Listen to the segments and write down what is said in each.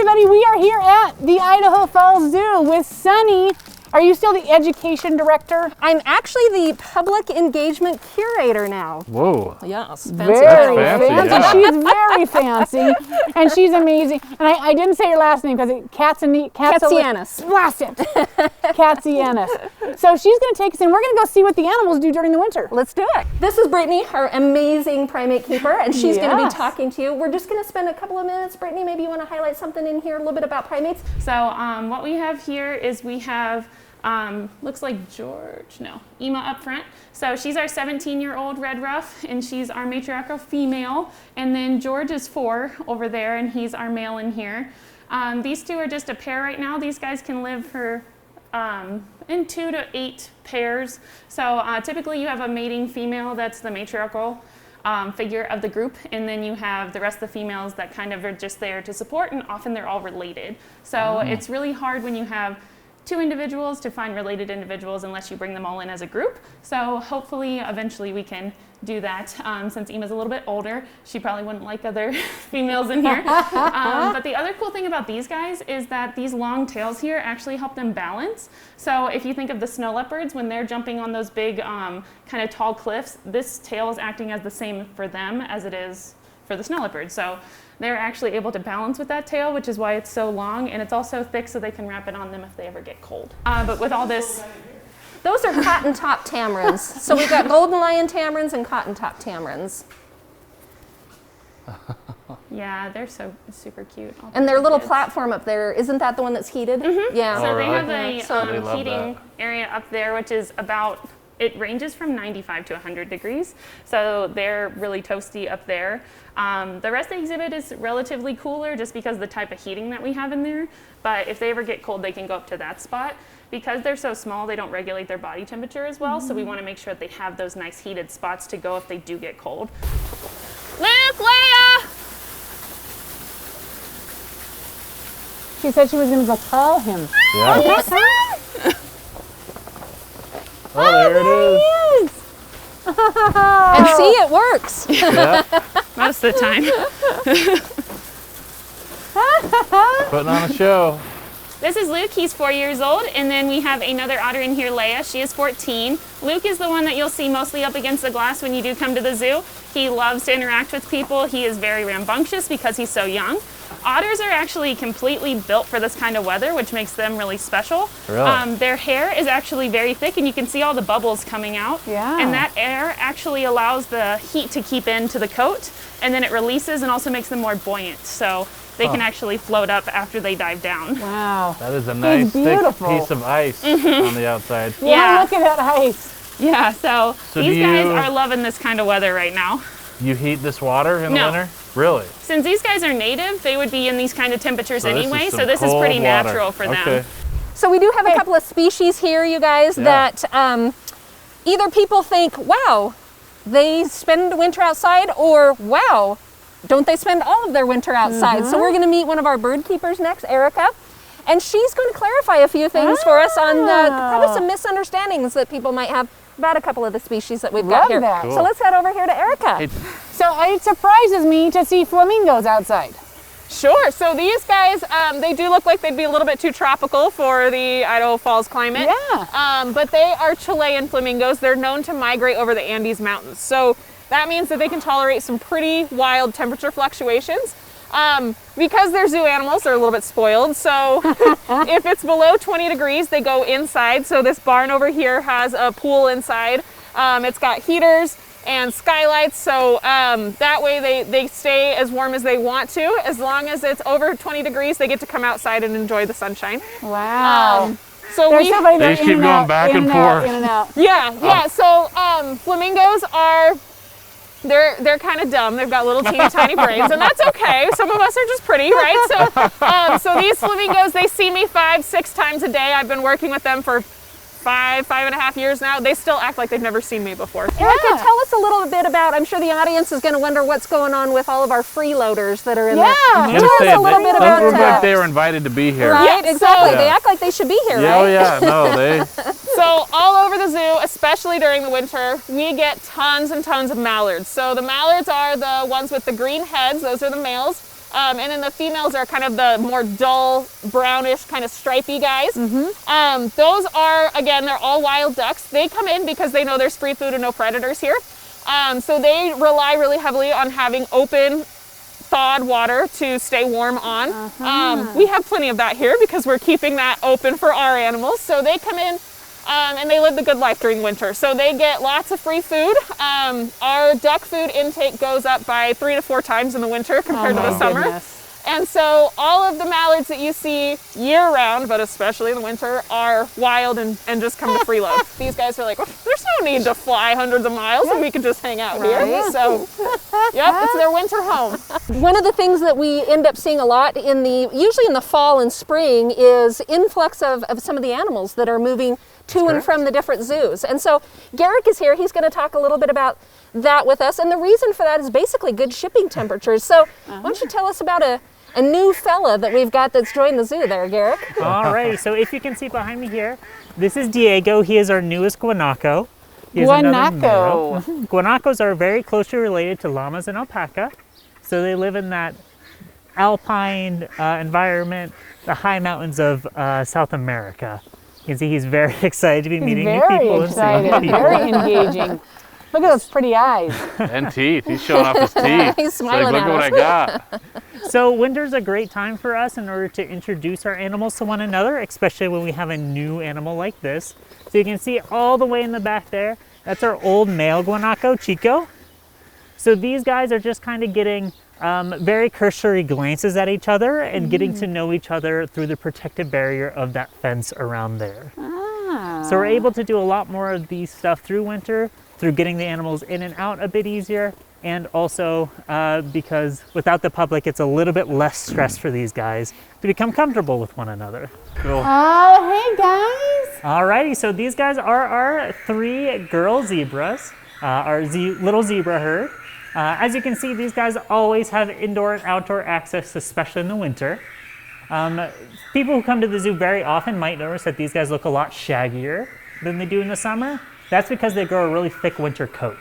everybody. We are here at the Idaho Falls Zoo with Sunny. Are you still the education director? I'm actually the public engagement curator now. Whoa. Yes. Very fancy, fancy. yeah. She's very fancy, and she's amazing. And I didn't say her last name because Katsianis. Blast it. Katsianis. So she's going to take us in. We're going to go see what the animals do during the winter. Let's do it. This is Brittany, our amazing primate keeper, and she's going to be talking to you. We're just going to spend a couple of minutes. Brittany, maybe you want to highlight something in here, a little bit about primates? So what we have here is we have looks like Ema up front. So she's our 17-year-old red ruff, and she's our matriarchal female. And then George is 4 over there, and he's our male in here. These two are just a pair right now. These guys can live for in 2 to 8 pairs. So typically you have a mating female that's the matriarchal figure of the group, and then you have the rest of the females that kind of are just there to support, and often they're all related. So it's really hard when you have 2 individuals to find related individuals unless you bring them all in as a group. So hopefully eventually we can do that. Since Ema's a little bit older, she probably wouldn't like other females in here. But the other cool thing about these guys is that these long tails here actually help them balance. So if you think of the snow leopards, when they're jumping on those big kind of tall cliffs, this tail is acting as the same for them as it is for the snow leopard. So they're actually able to balance with that tail, which is why it's so long, and it's also thick so they can wrap it on them if they ever get cold. But with all this, those are cotton top tamarins. So we've got golden lion tamarins and cotton top tamarins. yeah, they're so super cute. And their little platform up there, isn't that the one that's heated? Yeah. So they have They a love heating that. area up there, which is about, it ranges from 95 to 100 degrees. So they're really toasty up there. The rest of the exhibit is relatively cooler just because of the type of heating that we have in there. But if they ever get cold, they can go up to that spot. Because they're so small, they don't regulate their body temperature as well. So we want to make sure that they have those nice heated spots to go if they do get cold. Luke, Leia! She said she was going to go call him. Yeah. Oh, there it is. And see, it works. Yeah. Most of the time. Putting on a show. This is Luke, he's 4 years old, and then we have another otter in here, Leia, she is 14. Luke is the one that you'll see mostly up against the glass when you do come to the zoo. He loves to interact with people, he is very rambunctious because he's so young. Otters are actually completely built for this kind of weather, which makes them really special. Really? Their hair is actually very thick, and you can see all the bubbles coming out. Yeah. And that air actually allows the heat to keep into the coat, and then it releases and also makes them more buoyant. So they can actually float up after they dive down. Wow. That is a nice thick piece of ice on the outside. Yeah, look at that ice. Yeah, so these do guys you- are loving this kind of weather right now. You heat this water in the No. winter? Really? Since these guys are native, they would be in these kind of temperatures So this is anyway, some so this is cold pretty water. natural for Okay. them. So we do have a couple of species here, you guys, that either people think, wow, they spend winter outside, or wow, don't they spend all of their winter outside? So we're going to meet one of our bird keepers next, Erica, and she's going to clarify a few things for us on probably some misunderstandings that people might have about a couple of the species that we've got Love here. that. Cool. So let's head over here to Erica. Hey, So it surprises me to see flamingos outside. Sure, so these guys, they do look like they'd be a little bit too tropical for the Idaho Falls climate. Yeah. But they are Chilean flamingos. They're known to migrate over the Andes Mountains. So that means that they can tolerate some pretty wild temperature fluctuations. Because they're zoo animals, they're a little bit spoiled. So if it's below 20 degrees, they go inside. So this barn over here has a pool inside. It's got heaters and skylights, so that way they stay as warm as they want to. As long as it's over 20 degrees, they get to come outside and enjoy the sunshine. Wow. So There's we, somebody They there just in keep and going out, back in and out, forth. in and out. yeah. So flamingos are, they're kind of dumb. They've got little teeny tiny brains, and that's okay. Some of us are just pretty, right? So these flamingos, they see me 5-6 times a day. I've been working with them for 5.5 years now. They still act like they've never seen me before. Erica, tell us a little bit about, I'm sure the audience is going to wonder what's going on with all of our freeloaders that are in there. Yeah. Tell us a little bit about look like that. they were invited to be here. Right, Yeah, exactly. so- They act like they should be here, Yeah, right? oh yeah, no, they. So all over the zoo, especially during the winter, we get tons and tons of mallards. So the mallards are the ones with the green heads. Those are the males. And then the females are kind of the more dull, brownish, kind of stripy guys. Those are, again, they're all wild ducks. They come in because they know there's free food and no predators here. So they rely really heavily on having open, thawed water to stay warm on. We have plenty of that here because we're keeping that open for our animals. So they come in and they live the good life during winter. So they get lots of free food. Our duck food intake goes up by 3 to 4 times in the winter compared to the summer. Goodness. And so all of the mallards that you see year round, but especially in the winter, are wild and just come to freeload. These guys are like, well, there's no need to fly hundreds of miles and we can just hang out here. So, yep, it's their winter home. One of the things that we end up seeing a lot usually in the fall and spring, is influx of some of the animals that are moving to and from the different zoos. And so Garrick is here. He's going to talk a little bit about that with us. And the reason for that is basically good shipping temperatures. So why don't you tell us about a new fella that we've got that's joined the zoo there, Garrick? All right, so if you can see behind me here, this is Diego. He is our newest guanaco. Guanaco. Guanacos are very closely related to llamas and alpaca. So they live in that alpine environment, the high mountains of South America. You can see he's very excited to be meeting new people. Very excited, very engaging. Look at those pretty eyes. And teeth. He's showing off his teeth. He's smiling Look at at what us. I got. So winter's a great time for us in order to introduce our animals to one another, especially when we have a new animal like this. So you can see all the way in the back there, that's our old male guanaco, Chico. So these guys are just kind of getting very cursory glances at each other and getting to know each other through the protective barrier of that fence around there. So we're able to do a lot more of these stuff through winter, through getting the animals in and out a bit easier, and also because without the public, it's a little bit less stress for these guys to become comfortable with one another. Cool. Oh, hey guys. Alrighty, so these guys are our 3 girl zebras, our little zebra herd. As you can see, these guys always have indoor and outdoor access, especially in the winter. People who come to the zoo very often might notice that these guys look a lot shaggier than they do in the summer. That's because they grow a really thick winter coat.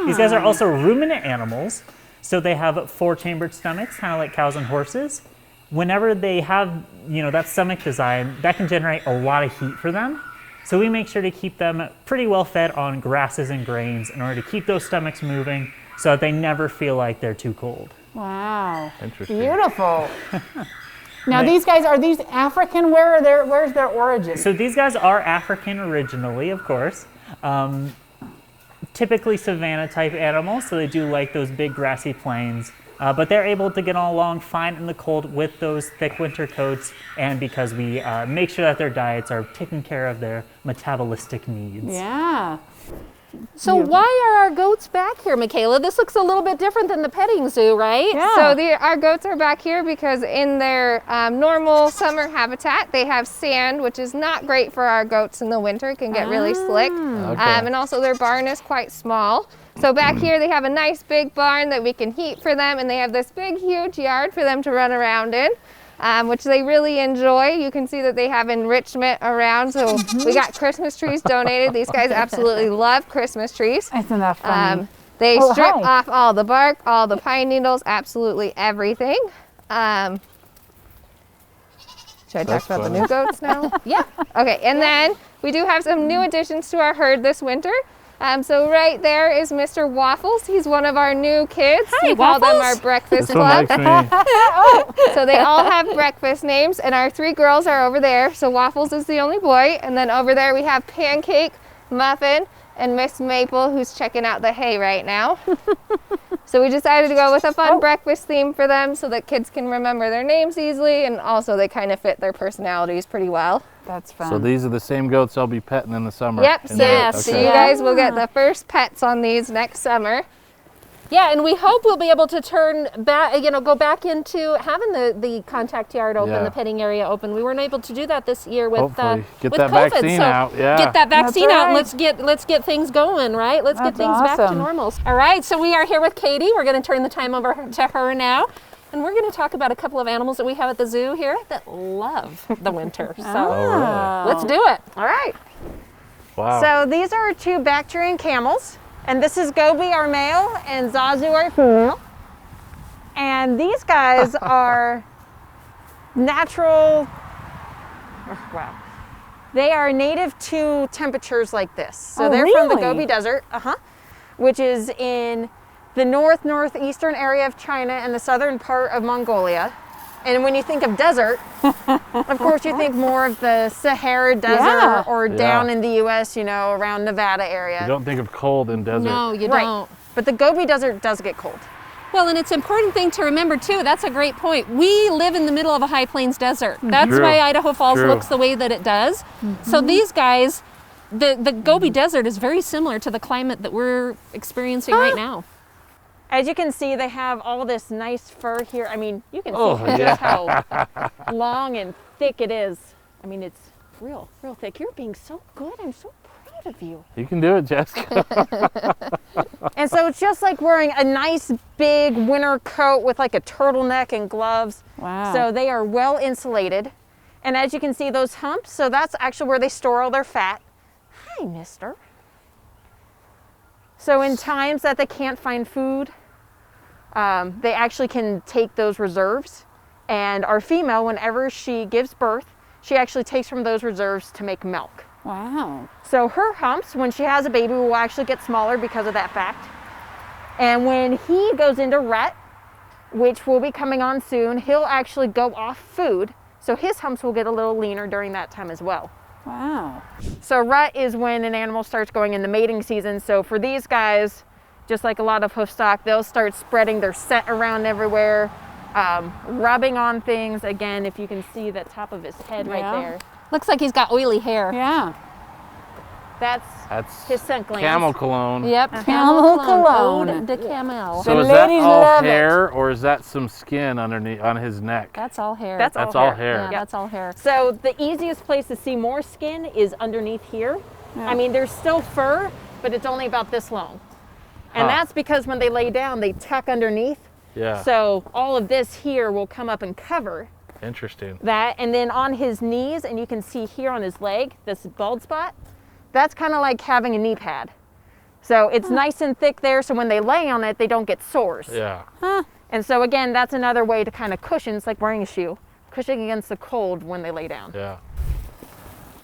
These guys are also ruminant animals, so they have 4-chambered stomachs, kind of like cows and horses. Whenever they have, that stomach design, that can generate a lot of heat for them. So we make sure to keep them pretty well fed on grasses and grains in order to keep those stomachs moving so that they never feel like they're too cold. Wow. Interesting. Beautiful. Now these guys, are these African? Where's their origin? So these guys are African originally, of course. Typically savanna type animals, so they do like those big grassy plains. But they're able to get along fine in the cold with those thick winter coats, and because we make sure that their diets are taking care of their metabolistic needs. Yeah. So why are our goats back here, Michaela? This looks a little bit different than the petting zoo, right? Yeah. So our goats are back here because in their normal summer habitat, they have sand, which is not great for our goats in the winter. It can get really slick. And also their barn is quite small. So back here they have a nice big barn that we can heat for them, and they have this big, huge yard for them to run around in. Which they really enjoy. You can see that they have enrichment around. So we got Christmas trees donated. These guys absolutely love Christmas trees. Isn't that funny? They strip hi. off all the bark, all the pine needles, absolutely everything. Should I That's talk about the funny. new goats now? Yeah. Okay, and then we do have some new additions to our herd this winter. So right there is Mr. Waffles. He's one of our new kids. Hi, we call them our Waffles. breakfast This one club. likes me. So they all have breakfast names, and our 3 girls are over there. So Waffles is the only boy, and then over there we have Pancake, Muffin, and Miss Maple, who's checking out the hay right now. So we decided to go with a fun breakfast theme for them so that kids can remember their names easily, and also they kind of fit their personalities pretty well. That's fun. So these are the same goats I'll be petting in the summer. Yep, In so, the- so okay. you guys will get the first pets on these next summer. Yeah, and we hope we'll be able to turn back, go back into having the contact yard open, Yeah. the petting area open. We weren't able to do that this year with Hopefully. Get with that COVID. vaccine so out, yeah. get that vaccine out, and right. let's get things going, right? Let's get That's things back to awesome. normal. All right, so we are here with Katie. We're going to turn the time over to her now. And we're going to talk about a couple of animals that we have at the zoo here that love the winter. So let's do it. All right. Wow. So these are 2 Bactrian camels, and this is Gobi, our male, and Zazu, our female. And these guys are natural, wow. They are native to temperatures like this. So they're from the Gobi Desert, which is in the northeastern area of China and the southern part of Mongolia. And when you think of desert, of course you think more of the Sahara Desert or down in the US, you know, around Nevada area. You don't think of cold in desert. No, you don't. But the Gobi Desert does get cold. Well, and it's an important thing to remember too. That's a great point. We live in the middle of a high plains desert. That's why Idaho Falls looks the way that it does. So these guys, the Gobi Desert is very similar to the climate that we're experiencing right now. As you can see, they have all this nice fur here. I mean, you can see just how long and thick it is. I mean, it's real thick. You're being so good. I'm so proud of you. You can do it, Jessica. And so it's just like wearing a nice big winter coat with like a turtleneck and gloves. Wow. So they are well insulated. And as you can see, those humps, so that's actually where they store all their fat. Hi, mister. So in times that they can't find food, they actually can take those reserves. And our female, whenever she gives birth, she actually takes from those reserves to make milk. Wow. So her humps, when she has a baby, will actually get smaller because of that fact. And when he goes into rut, which will be coming on soon, he'll actually go off food. So his humps will get a little leaner during that time as well. Wow. So rut is when an animal starts going into mating season. So for these guys, just like a lot of hoof stock, they'll start spreading their scent around everywhere, rubbing on things. Again, if you can see the top of his head right there. Looks like he's got oily hair. Yeah. That's his scent glands. Camel cologne. Yep, Camel cologne. Eau de camel. So is that all hair or is that some skin underneath on his neck? That's all hair. That's all hair. Yeah, that's all hair. So the easiest place to see more skin is underneath here. I mean, there's still fur, but it's only about this long. And that's because when they lay down, they tuck underneath. Yeah. So all of this here will come up and cover Interesting. that. And then on his knees, and you can see here on his leg, this bald spot, that's kind of like having a knee pad. So it's nice and thick there, so when they lay on it, they don't get sores. Yeah. And so again, that's another way to kind of cushion. It's like wearing a shoe, cushioning against the cold when they lay down. Yeah.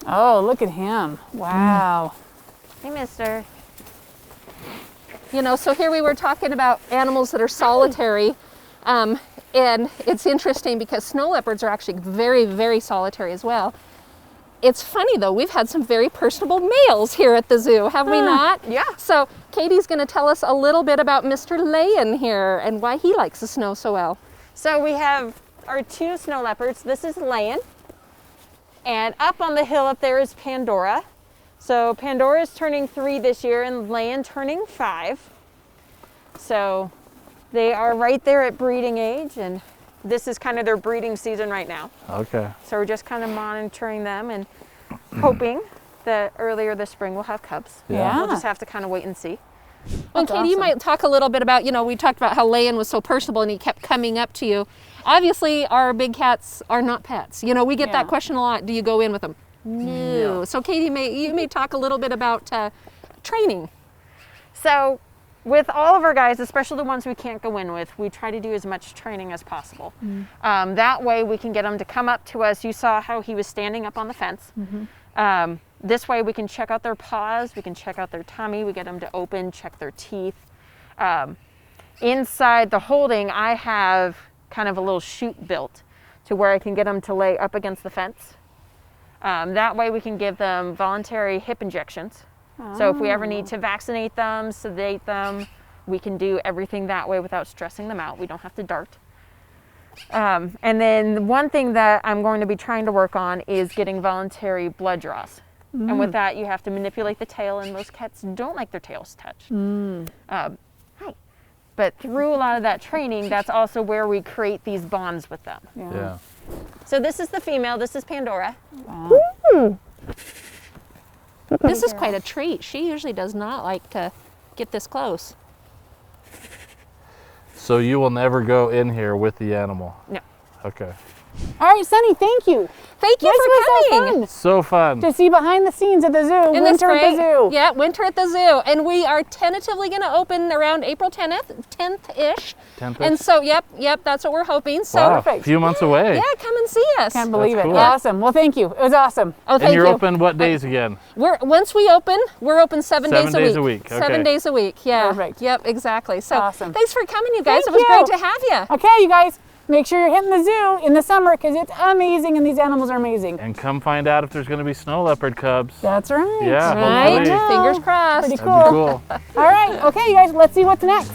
Oh, look at him. Wow. Hey, mister. You know, so here we were talking about animals that are solitary, and it's interesting because snow leopards are actually very, very solitary as well. It's funny though, we've had some very personable males here at the zoo, have we not? Yeah. So Katie's going to tell us a little bit about Mr. Layan here and why he likes the snow so well. So we have our two snow leopards. This is Layan, and up on the hill up there is Pandora. So Pandora is turning 3 this year and Layan turning 5. So they are right there at breeding age, and this is kind of their breeding season right now. Okay. So we're just kind of monitoring them and hoping that earlier this spring we'll have cubs. Yeah. We'll just have to kind of wait and see. Well, Katie, you might talk a little bit about, you know, we talked about how Layan was so personable and he kept coming up to you. Obviously, our big cats are not pets. You know, we get that question a lot. Do you go in with them? No. So Katie, you may talk a little bit about training. So with all of our guys, especially the ones we can't go in with, we try to do as much training as possible. That way we can get them to come up to us. You saw how he was standing up on the fence. This way we can check out their paws, we can check out their tummy, we get them to open, check their teeth. Inside the holding, I have kind of a little chute built to where I can get them to lay up against the fence. That way we can give them voluntary hip injections. So if we ever need to vaccinate them, sedate them, we can do everything that way without stressing them out. We don't have to dart. And then one thing that I'm going to be trying to work on is getting voluntary blood draws. And with that, you have to manipulate the tail, and most cats don't like their tails touched. But through a lot of that training, that's also where we create these bonds with them. Yeah. So this is the female, this is Pandora. This is quite a treat. She usually does not like to get this close. So you will never go in here with the animal? No. Okay. All right, Sunny, thank you. Thank you This was for so coming. fun So fun. to see behind the scenes at the zoo, Isn't this winter at the great? zoo. Yeah, winter at the zoo. And we are tentatively going to open around April 10th-ish. 10th-ish? And so, yep, that's what we're hoping. So, Wow, a Perfect. few months away. yeah, come and see us. Can't believe That's it. cool. Awesome. Well, thank you. It was awesome. Oh, thank And you're you. open what days again? Once we open, we're open 7 days a week. 7 days a week, 7 okay. days a week. Yeah. Perfect. Yep, exactly. So, Awesome. thanks for coming, you guys. Thank It was you. great to have you. Okay, you guys, make sure you're hitting the zoo in the summer because it's amazing and these animals are amazing. And come find out if there's going to be snow leopard cubs. That's right. Yeah, Right? hopefully. Fingers crossed. Pretty That'd be cool. cool. All right. Okay, you guys, let's see what's next.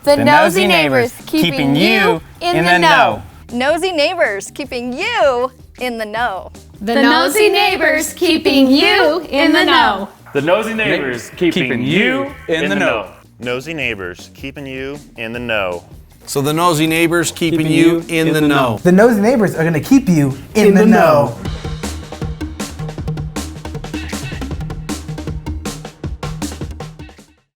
The Nosy Neighbors, keeping you in the know. Nosy Neighbors, keeping you in the know. The Nosy Neighbors, keeping you in the know. The Nosy Neighbors, keeping you in the know. Nosy Neighbors, keeping you in the know. So the Nosy Neighbors keeping you in the know. The Nosy Neighbors are going to keep you in the know.